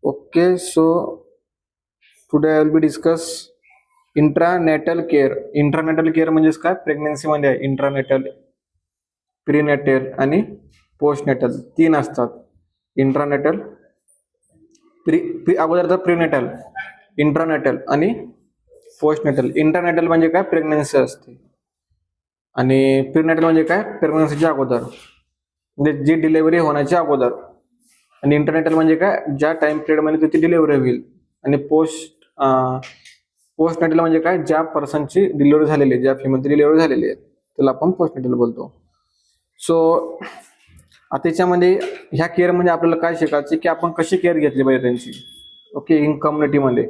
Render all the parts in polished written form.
Okay, so today I will be discuss intranatal care. Intranatal care म्हणजेच काय? Pregnancy मध्ये आहे इंट्रानेटल, प्रीनेटल आणि पोस्टनेटल तीन असतात. इंट्रानेटल अगोदर प्रीनेटल, इंट्रानेटल आणि पोस्टनेटल. इंट्रानेटल म्हणजे काय? प्रेग्नन्सी असते आणि प्रीनेटल म्हणजे काय? प्रेग्नन्सीच्या अगोदर, म्हणजे जी डिलिव्हरी होण्याच्या अगोदर. आणि इंटरनेटल म्हणजे काय? ज्या टाइम पिरियड मध्ये त्याची डिलिव्हरी होईल. आणि पोस्टनेटल म्हणजे काय? ज्या पर्सनची डिलिव्हरी झालेली आहे, ज्या फिमेलची डिलिव्हरी झालेली आहे त्याला आपण पोस्टनेटल बोलतो. सो त्याच्यामध्ये ह्या केअर मध्ये आपल्याला काय शिकायचे की आपण कशी केअर घेतली पाहिजे त्यांची. ओके, इन कम्युनिटीमध्ये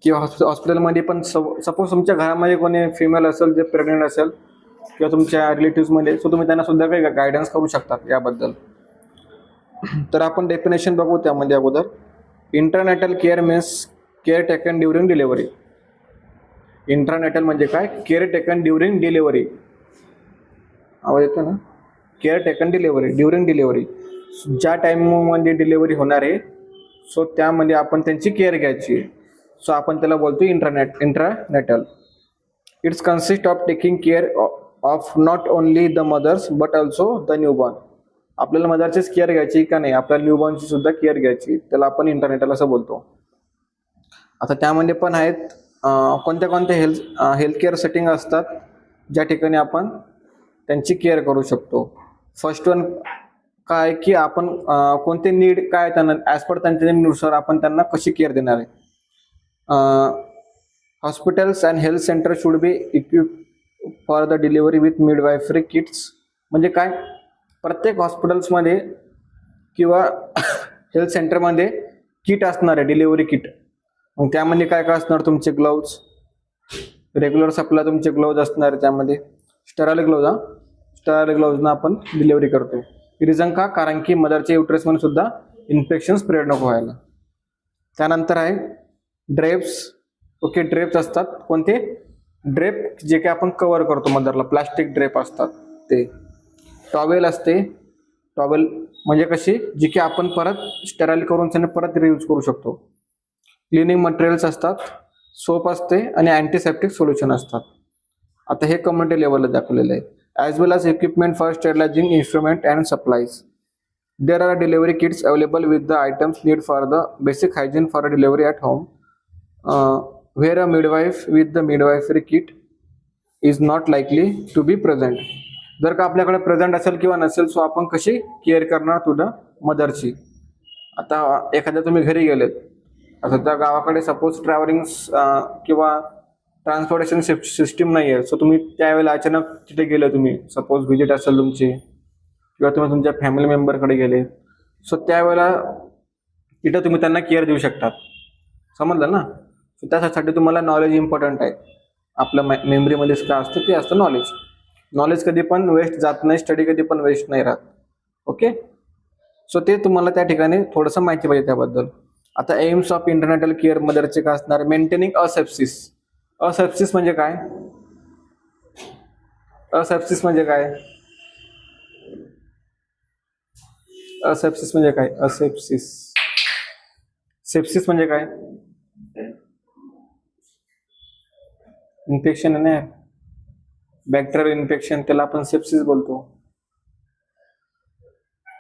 किंवा हॉस्पिटलमध्ये पण. सपोज तुमच्या घरामध्ये कोणी फिमेल असेल जे प्रेग्नेंट असेल किंवा तुमच्या रिलेटिव्हमध्ये, सो तुम्ही त्यांना सुद्धा काही गायडन्स करू शकतात याबद्दल. तर आपण डेफिनेशन बघू त्यामध्ये अगोदर. Intranatal care means care taken during delivery. Intranatal म्हणजे काय? Care taken during delivery. आवाज येतो ना? Care taken delivery, during delivery, ज्या टाइममध्ये डिलिव्हरी होणार आहे सो त्यामध्ये आपण त्यांची केअर घ्यायची. सो आपण त्याला बोलतो intranatal. It's consist of taking care of not only the mothers but also the newborn. आपल्याला मदरचीच केअर घ्यायची का नाही, आपल्याला न्यूबॉर्नची सुद्धा केअर घ्यायची, त्याला आपण इंटरनेटल असं बोलतो. आता त्यामध्ये पण आहेत कोणत्या कोणत्या हेल्थकेअर सेटिंग असतात ज्या ठिकाणी आपण त्यांची केअर करू शकतो. फर्स्ट वन काय की आपण कोणते नीड काय त्यांना ॲज पर त्यांच्या नीडनुसार आपण त्यांना कशी केअर देणार आहे. Hospitals and health centre should be equip for the delivery with midwifery kits. म्हणजे काय? प्रत्येक हॉस्पिटल्समध्ये किंवा हेल्थ सेंटरमध्ये किट असणार आहे, डिलिव्हरी किट. मग त्यामध्ये काय काय असणार? तुमचे ग्लोव्ज, रेग्युलर सप्लाय तुमचे ग्लोव्ज असणार आहे त्यामध्ये. स्टराइल ग्लोव्ज, स्टराइल ग्लोव्जना आपण डिलिव्हरी करतो. रिझन का? कारण की मदरच्या युट्रसमध्ये सुद्धा इन्फेक्शन स्प्रेड नको व्हायला. त्यानंतर आहे ड्रेप्स. ओके, ड्रेप्स असतात. कोणते? ड्रेप जे काही आपण कव्हर करतो मदरला, प्लास्टिक ड्रेप असतात ते. टॉवेल असते. टॉवेल म्हणजे कशी? जी की आपण परत स्टेराइल करून त्याने परत रियूज करू शकतो. क्लिनिंग मटेरियल्स असतात. सोप असते आणि अँटीसेप्टिक सोल्युशन असतात. आता हे कम्युनिटी लेवलला दाखवलेलं आहे. As well as equipment for sterilising instrument and supplies. There are delivery kits available with the items need for the basic hygiene for a delivery at home. Where a midwife with the midwifery kit is not likely to be present. जर का आपल्याकडे present असेल किंवा नसेल so आपण कशी care करणार तुझ्या मदरची. आता एखाद्या तुम्ही घरी गेलेत, आता त्या गावाकडे सपोज ट्रॅव्हलिंग किंवा ट्रान्सपोर्टेशन सिस्टीम नाही आहे, सो तुम्ही त्यावेळेला अचानक तिथे गेले, तुम्ही सपोज व्हिजिट असेल तुमची किंवा तुम्ही तुमच्या फॅमिली मेंबरकडे गेले, सो त्यावेळेला तिथं तुम्ही त्यांना केअर देऊ शकतात. समजलं ना? सो त्यासाठी तुम्हाला नॉलेज इम्पॉर्टंट आहे. आपल्या मेमरीमध्येच काय असतं ते असतं नॉलेज. नॉलेज कधी पण वेस्ट जात नाही, स्टडी कधी पण वेस्ट नाही राहत. ओके, सो ते तुम्हाला त्या ठिकाणी थोडंसं माहिती पाहिजे त्याबद्दल. आता एम्स ऑफ इंटरनेटल केअर मदरचे काय असणार? मेंटेनिंग असेप्सिस. असेप्सिस म्हणजे काय? असेप्सिस म्हणजे काय? असेप्सिस म्हणजे काय? असेप्सिस, सेप्सिस म्हणजे काय? इन्फेक्शन आहे ना, बॅक्टेरियल इन्फेक्शन, त्याला आपण सेप्सिस बोलतो.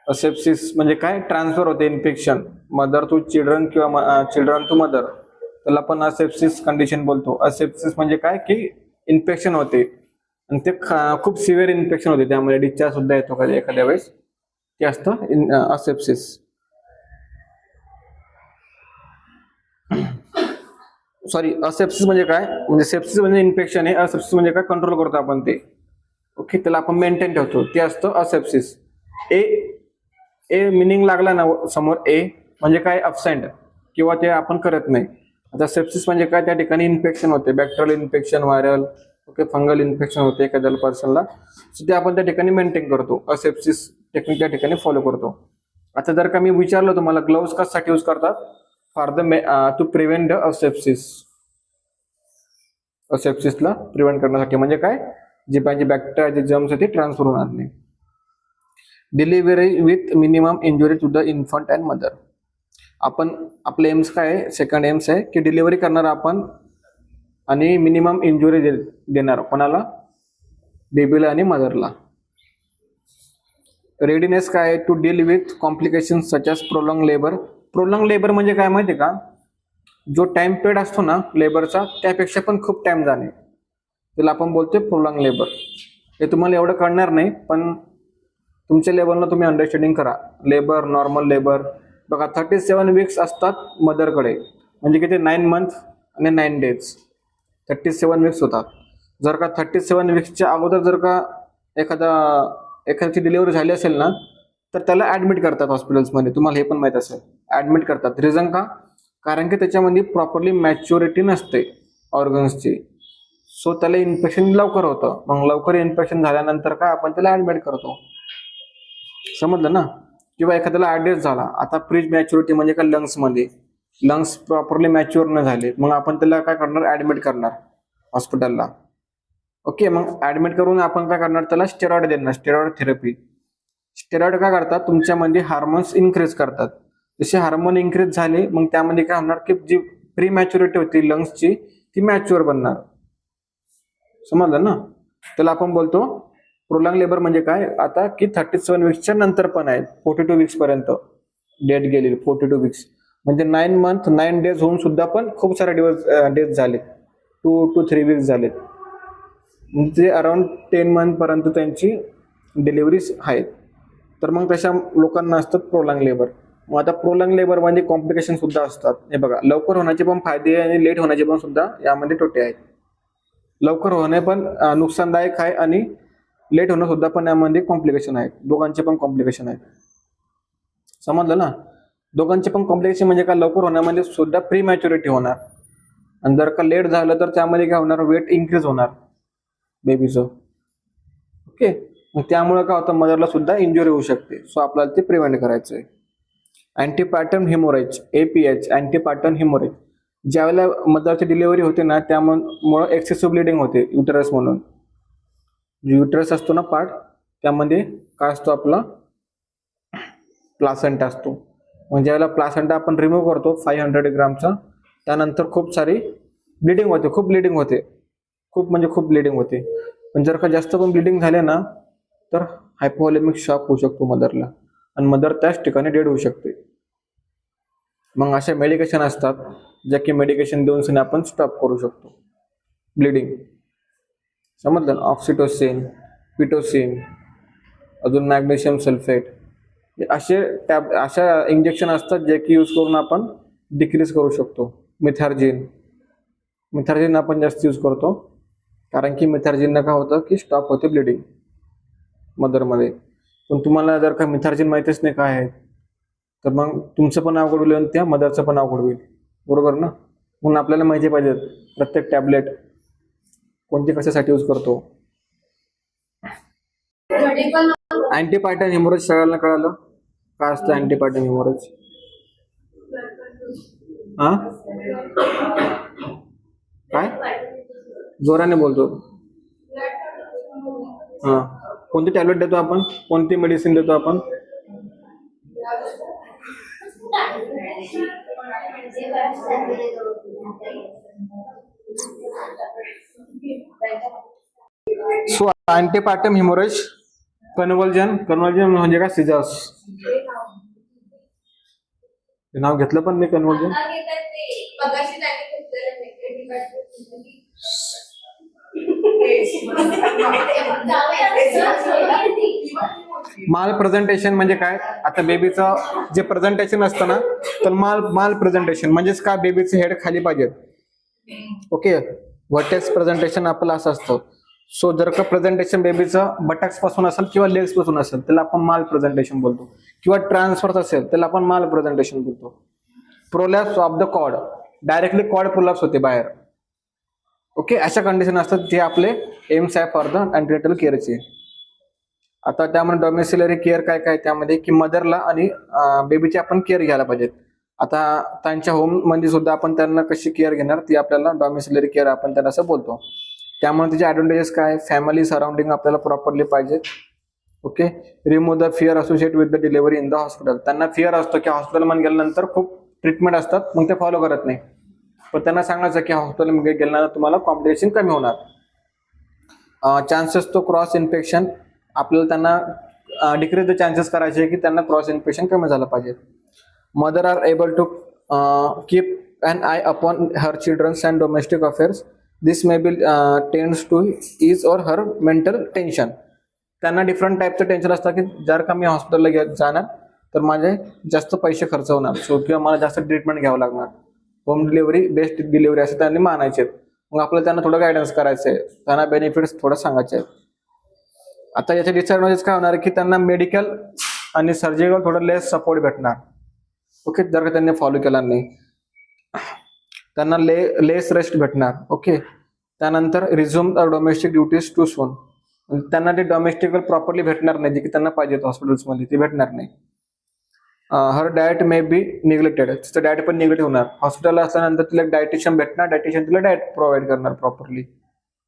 असेप्सिस म्हणजे काय? ट्रान्सफर होते इन्फेक्शन मदर टू चिल्ड्रन किंवा चिल्ड्रन टू मदर, त्याला आपण असेप्सिस कंडिशन बोलतो. असेप्सिस म्हणजे काय की इन्फेक्शन होते आणि ते खूप सिव्हिअर इन्फेक्शन होते, त्यामुळे डिस्चार्ज सुद्धा येतो कधी एखाद्या वेळेस, ते असतं असेप्सिस. सॉरी, असेप्सिस म्हणजे काय? म्हणजे सेप्सिस म्हणजे इन्फेक्शन आहे, असेप्सिस म्हणजे काय? कंट्रोल करतो आपण ते. ओके, त्याला आपण मेंटेन ठेवतो, ते असतं असेप्सिस. ए मिनिंग लागला ना समोर, ए म्हणजे काय? अब्सेंट किंवा ते आपण करत नाही. आता सेप्सिस म्हणजे काय? त्या ठिकाणी इन्फेक्शन होते, bacterial infection, viral, okay, fungal infection होते एखाद्या पर्सनला, सो ते आपण त्या ठिकाणी मेंटेन करतो. असेप्सिस टेक्निक त्या ठिकाणी फॉलो करतो. आता जर का मी विचारलं तुम्हाला ग्लोव्ज कशासाठी यूज करतात? For the to prevent the asepsis. असेप्सिसला प्रिव्हेंट करण्यासाठी. म्हणजे काय? जे पाहिजे बॅक्टेरिया, जे जर्म्स आहे ते ट्रान्सफर होणार नाही. Delivery with minimum injury to the infant and mother. आपण आपले एम्स काय आहे, सेकंड एम्स आहे की डिलिव्हरी करणार आपण आणि मिनिमम इंजुरी देणार कोणाला, बेबीला आणि मदरला. रेडीनेस काय आहे, to deal with complication such as prolong labour. Prolong labour म्हणजे काय माहिती आहे का, जो टाइम पिरियड असतो ना लेबरचा त्यापेक्षा पण खूप टाइम जाणे, त्याला आपण बोलतोय प्रोलॉंग लेबर. हे तुम्हाला एवढं कळणार नाही, पण तुमच्या लेवलला तुम्ही अंडरस्टँडिंग करा. लेबर, नॉर्मल लेबर बघा 37 वीक्स असतात मदरकडे, म्हणजे किती 9 मंथ आणि 9 डेज 37 वीक्स होतात. जर का 37 वीक्सच्या अगोदर जर का एखाद्याची डिलिव्हरी झाली असेल ना, तर त्याला ॲडमिट करतात हॉस्पिटल्समध्ये. तुम्हाला हे पण माहीत असेल, ॲडमिट करतात. रिझन का, कारण की त्याच्यामध्ये प्रॉपरली मॅच्युरिटी नसते ऑर्गन्सची. सो त्याला इन्फेक्शन लवकर होतं. मग लवकर इन्फेक्शन झाल्यानंतर काय आपण त्याला ॲडमिट करतो, समजलं ना. किंवा एखाद्याला आरडीएस झाला, आता प्री मॅच्युरिटी म्हणजे काय, लंग्समध्ये लंग्स प्रॉपरली मॅच्युअर न झाले, मग आपण त्याला काय करणार, ॲडमिट करणार हॉस्पिटलला. ओके, मग ॲडमिट करून आपण काय करणार, त्याला स्टेरॉइड देणार, स्टेरॉइड थेरपी. स्टेरॉइड काय करतात, तुमच्यामध्ये हार्मोन्स इन्क्रीज करतात. जसे हार्मोन इन्क्रीज झाले, मग त्यामध्ये काय होणार की जी प्री मॅच्युरिटी होती लंग्सची ती मॅच्युअर बनणार, समजलं ना. त्याला आपण बोलतो प्रोलॉंग लेबर. म्हणजे काय, आता की 37 वीक्सच्या नंतर पण आहे, 42 वीक्स पर्यंत डेट गेलेली. 42 वीक्स म्हणजे 9 मंथ 9 डेज होऊन सुद्धा पण खूप सारे डेज झाले, 2 to 3 वीक्स झाले, म्हणजे अराउंड 10 मंथ पर्यंत त्यांची डिलिव्हरीज आहेत. तर मग तशा लोकांना असतात प्रोलॉंग लेबर. मग आता प्रोलॉंग लेबर मध्ये कॉम्प्लिकेशन सुद्धा असतात. हे बघा, लवकर होण्याचे पण फायदे आणि लेट होण्याचे पण सुद्धा यामध्ये तोटे आहेत. लवकर होणे पण नुकसानदायक आहे आणि लेट होणं सुद्धा पण यामध्ये कॉम्प्लिकेशन आहेत. दोघांचे पण कॉम्प्लिकेशन आहेत, समजलं ना. दोघांचे पण कॉम्प्लिकेशन म्हणजे काय, लवकर होण्यामध्ये सुद्धा प्री मॅच्युरिटी होणार, आणि जर का लेट झालं तर त्यामध्ये काय होणार, वेट इन्क्रीज होणार बेबीचं. ओके, मग त्यामुळे काय होतं, मदरला सुद्धा इंजुरी होऊ शकते. सो आपल्याला ते प्रिव्हेंट करायचं आहे. अँटीपॅटर्न हिमोरेज, APH, अँटीपॅटर्न हिमोरेज. ज्यावेळेला मदरची डिलिव्हरी होते ना, त्यामुळं एक्सेसिव्ह ब्लिडिंग होते युटरस म्हणून. युटरस असतो ना पार्ट, त्यामध्ये काय असतो, आपला प्लासेंटा असतो. म्हणजे ज्यावेळेला प्लासेंटा आपण रिमूव्ह करतो 500 ग्रामचा, त्यानंतर खूप सारी ब्लिडिंग होते, खूप ब्लिडिंग होते, खूप म्हणजे खूप ब्लिडिंग होते. पण जर का जास्त पण ब्लिडिंग झाले ना, तर हायपोव्हॉलेमिक शॉक होऊ शकतो मदरला, आणि मदर त्याच ठिकाणी डेड होऊ शकते. मग अशा मेडिकेशन असतात, ज्या की मेडिकेशन देऊन आपण स्टॉप करू शकतो ब्लिडिंग, समजलं. ऑक्सिटोसिन, पिटोसिन, अजून मॅग्नेशियम सल्फेट, अशा इंजेक्शन असतात जे की यूज करून आपण डिक्रीज करू शकतो. मिथार्जिन आपण जास्त यूज करतो, कारण की मिथार्जिननं काय होतं की स्टॉप होते ब्लिडिंग मदरमध्ये. पण तुम्हाला जर का मिथार्जिन माहितीच नाही काय आहे, तर मग तुमचं पण अवघड होईल आणि त्या मदरचं पण अवघड होईल, बरोबर ना. म्हणून आपल्याला माहिती पाहिजे प्रत्येक टॅबलेट कोणती कशासाठी यूज करतो. अँटीपॅटर्न हिमोरेज सगळ्यांना कळालं काय असतं अँटीपॅटर्न हिमोरेज? हा, काय जोराने बोलतो. हा, कोणती टॅबलेट देतो आपण, कोणती मेडिसिन देतो आपण? सो अँटीपॅटर्न हिमोरेज, कन्व्हर्जन म्हणजे काय, सिझर्स. नाव घेतलं पण मी, कन्व्हर्जन. माल प्रेझेंटेशन म्हणजे काय, आता बेबीचं जे प्रेझेंटेशन असतं ना, तर माल प्रेझेंटेशन म्हणजेच काय, बेबीचे हेड खाली पाहिजेत. ओके, व्हर्टेक्स प्रेझेंटेशन आपलं असं असतं. सो जर का प्रेझेंटेशन बेबीचं बटॅक्स पासून असेल किंवा लेग्स पासून असेल, त्याला आपण माल प्रेझेंटेशन बोलतो. किंवा ट्रान्सफर असेल त्याला आपण माल प्रेझेंटेशन बोलतो. Prolapse of the cord, directly cord prolapse होते बाहेर. ओके, अशा कंडिशन असतात जे आपले एम्स आहे फॉर द अँटीनेटल केअरचे. आता त्यामध्ये डॉमिसिलरी केअर काय काय, त्यामध्ये की मदरला आणि बेबीची आपण केअर घ्यायला पाहिजेत. आता त्यांच्या होम मध्ये सुद्धा आपण त्यांना कशी केअर घेणार, ती आपल्याला डॉमिसिलरी केअर आपण त्यांना असं बोलतो. त्यामुळे त्याचे ॲडव्हान्टेजेस काय, फॅमिली सराउंडिंग आपल्याला प्रॉपरली पाहिजे. Okay, remove the fear associate with the delivery in the hospital. त्यांना फिअर असतो की हॉस्पिटलमध्ये गेल्यानंतर खूप ट्रीटमेंट असतात, मग ते फॉलो करत नाही. पण त्यांना सांगायचं की हॉस्पिटलमध्ये गेल्यानंतर तुम्हाला कॉम्प्लिकेशन कमी होणार. चान्सेस तो क्रॉस इन्फेक्शन, आपल्याला त्यांना डिक्रीज द चान्सेस करायचे की त्यांना क्रॉस इन्फेक्शन कमी झालं पाहिजे. Mother are able to keep an eye upon her children's and domestic affairs. This may be tends to ease or her mental tension. त्यांना डिफरंट टाईपचं टेन्शन असतं की जर का मी हॉस्पिटलला जाणार तर माझे जास्त पैसे खर्च होणार, सो किंवा मला जास्त ट्रीटमेंट घ्यावं लागणार. होम डिलिव्हरी बेस्ट डिलिव्हरी असं त्यांनी मानायचे. मग आपल्याला त्यांना थोडं गायडन्स करायचं आहे, त्यांना बेनिफिट्स थोडं सांगायचे आहेत. आता याच्या डिसएडव्हान्टेज काय होणार की त्यांना मेडिकल आणि सर्जिकल थोडं लेस सपोर्ट भेटणार. ओके, जर का त्यांनी फॉलो केला नाही. त्यांना लेस रेस्ट भेटणार. ओके, त्यानंतर resume domestic duties too soon, त्यांना ते डोमेस्टिक प्रॉपरली भेटणार नाही जे की त्यांना पाहिजे हॉस्पिटल्समध्ये, ते भेटणार नाही. हर डाएट मे बी निग्लेक्टेड, तिचं डाएट पण निग्लेक्ट होणार. हॉस्पिटल असल्यानंतर तिला डायटिशियन भेटणार, डायटिशियन तिला डाएट प्रोव्हाइड करणार प्रॉपरली.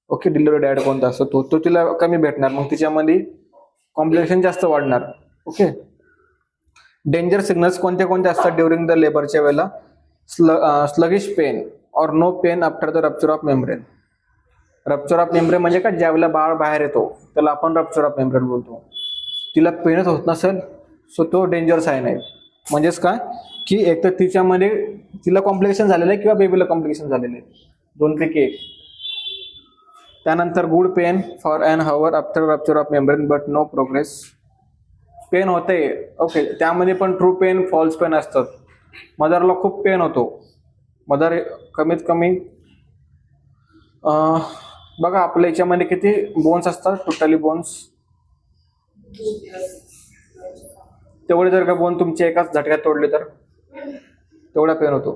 ओके, डिलिव्हरी डाएट कोणता असतो तो तिला कमी भेटणार, मग तिच्यामध्ये कॉम्प्लिकेशन जास्त वाढणार. ओके, डेंजर सिग्नल्स कोणते कोणते असतात ड्युरिंग द लेबरच्या वेळेला? Sluggish pain or no pain after the rupture of membrane. Rupture of membrane म्हणजे का, ज्यावेळेला बाळ बाहेर येतो त्याला आपण रप्चर ऑफ मेम्ब्रेन बोलतो. तिला पेनच होत नसेल सो तो डेंजर साईन आहे. म्हणजेच काय की एक तर तिच्यामध्ये तिला कॉम्प्लिकेशन झालेलं आहे किंवा बेबीला कॉम्प्लिकेशन झालेलं आहे, दोनपैकी एक. त्यानंतर good pain for an hour after rupture of membrane but no progress. Pain होते, ओके, त्यामध्ये पण ट्रू पेन फॉल्स पेन असतात. मदरला खूप पेन होतो, मदर कमीत कमी बघा आपल्या याच्यामध्ये किती बोन्स असतात टोटली बोन्स, तेवढे जर का बोन तुमचे एकाच झटक्यात तोडले तर तेवढा पेन होतो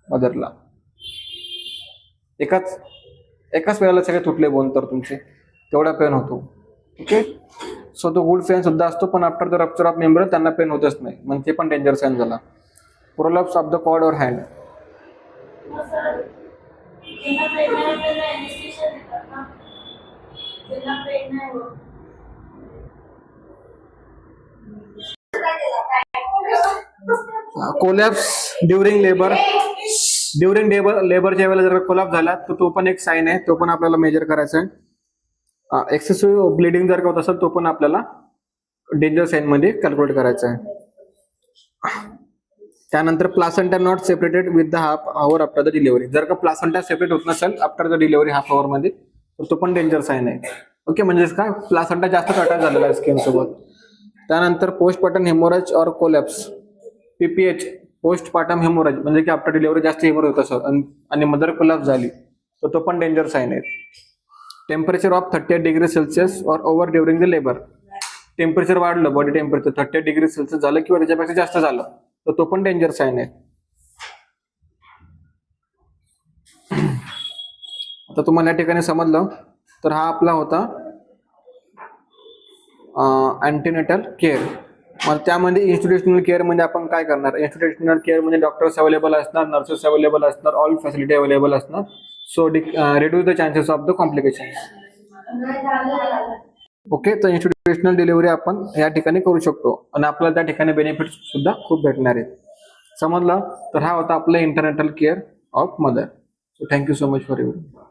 मदरला. एकाच वेळेला सगळे तुटले बोन तर तुमचे तेवढा पेन होतो. ओके, सो तो गुड पेन सुद्धा असतो, पण after the rupture of membrane त्यांना पेन होतच नाही, मग ते पण डेंजर साईन झाला. प्रोलॅप्स ऑफ द कॉर्ड और hand. Collapse during labour. During लेबरच्या वेळेला जर कोलॅप्स झाला तर तो पण एक साईन आहे, तो पण आपल्याला मेजर करायचा आहे. एक्सेसिव्ह ब्लिडिंग जर का होत असेल तो पण आपल्याला डेंजर साईन मध्ये कॅल्क्युलेट करायचा आहे. त्यानंतर placenta not separated with the half hour after the delivery. जर का प्लासेंटा सेपरेट होत नसेल after the delivery half hour मध्ये तर तो पण डेंजर साईन आहे. ओके, म्हणजे काय प्लासेंटा जास्त अटॅच झालेला आहे स्किन सोबत. त्यानंतर पोस्टपार्टम हेमोरेज और कोलॅप्स, PPH पोस्टपार्टम हेमोरेज म्हणजे की आफ्टर डिलिव्हरी जास्त हेमोरेज होत असेल आणि मदर कोलॅप्स झाली तर तो पण डेंजर साईन आहे. टेम्परेचर ऑफ 38 डिग्री सेल्सिअस और over during the labour. Temperature वाढलं, बॉडी टेम्परेचर 38 डिग्री सेल्सिअस झालं किंवा त्याच्यापेक्षा जास्त झालं तर तो पण डेंजर साईन आहे. आता तुम्हाला या ठिकाणी समजलं तर हा आपला होता अँटीनेटल केअर. मग त्यामध्ये इन्स्टिट्यूशनल केअर म्हणजे आपण काय करणार? इन्स्टिट्यूशनल केअर म्हणजे डॉक्टर्स अवेलेबल असणार, नर्सेस अवेलेबल असणार, ऑल फॅसिलिटी अवेलेबल असणार, so reduce the chances of the complication. Okay, तर इन्स्टिट्यूशनल डिलिव्हरी आपण या ठिकाणी करू शकतो आणि आपल्याला त्या ठिकाणी बेनिफिट्स सुद्धा खूप भेटणार आहेत. समजलं? तर हा होता आपला intranatal care of mother. So thank you so much for your.